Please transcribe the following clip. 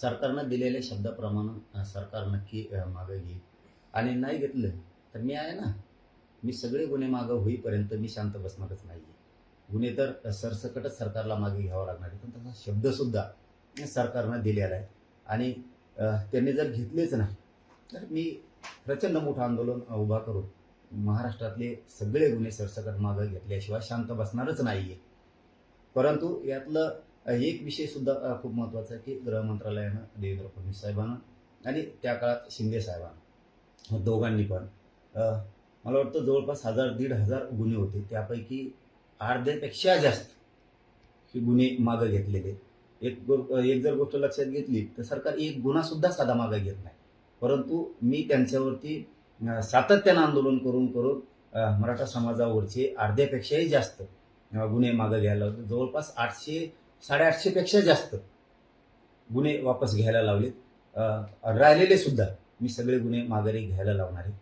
सरकारनं दिलेल्या शब्दाप्रमाणे सरकार नक्की मागे घेईल आणि नाही घेतलं तर मी आहे ना, मी सगळे गुन्हे मागं होईपर्यंत मी शांत बसणारच नाही आहे. गुन्हे तर सरसकटच सरकारला मागे घ्यावा लागणार आहे. पण तसा शब्दसुद्धा सरकारनं दिलेला आहे आणि त्यांनी जर घेतलेच नाही तर मी प्रचंड मोठं आंदोलन उभा करून महाराष्ट्रातले सगळे गुन्हे सरसकट मागे घेतल्याशिवाय शांत बसणारच नाही आहे. परंतु यातलं एक विषयसुद्धा खूप महत्त्वाचा आहे की गृह मंत्रालयानं देवेंद्र फडणवीस साहेबांना आणि त्या काळात शिंदे साहेबांना दोघांनी पण मला वाटतं जवळपास 1000-1500 गुन्हे होते. त्यापैकी अर्ध्यापेक्षा जास्त हे गुन्हे मागे घेतलेले. एक जर गोष्ट लक्षात घेतली तर सरकार एक गुन्हासुद्धा साधा मागे घेत नाही. परंतु मी त्यांच्यावरती सातत्यानं आंदोलन करून करून मराठा समाजावरचे अर्ध्यापेक्षाही जास्त गुन्हे मागे घ्यायला लावले. जवळपास 800-850 पेक्षा जास्त गुन्हे वापस घ्यायला लावलेत. राहिलेले सुद्धा मी सगळे गुन्हे माघारी घ्यायला लावणार आहे.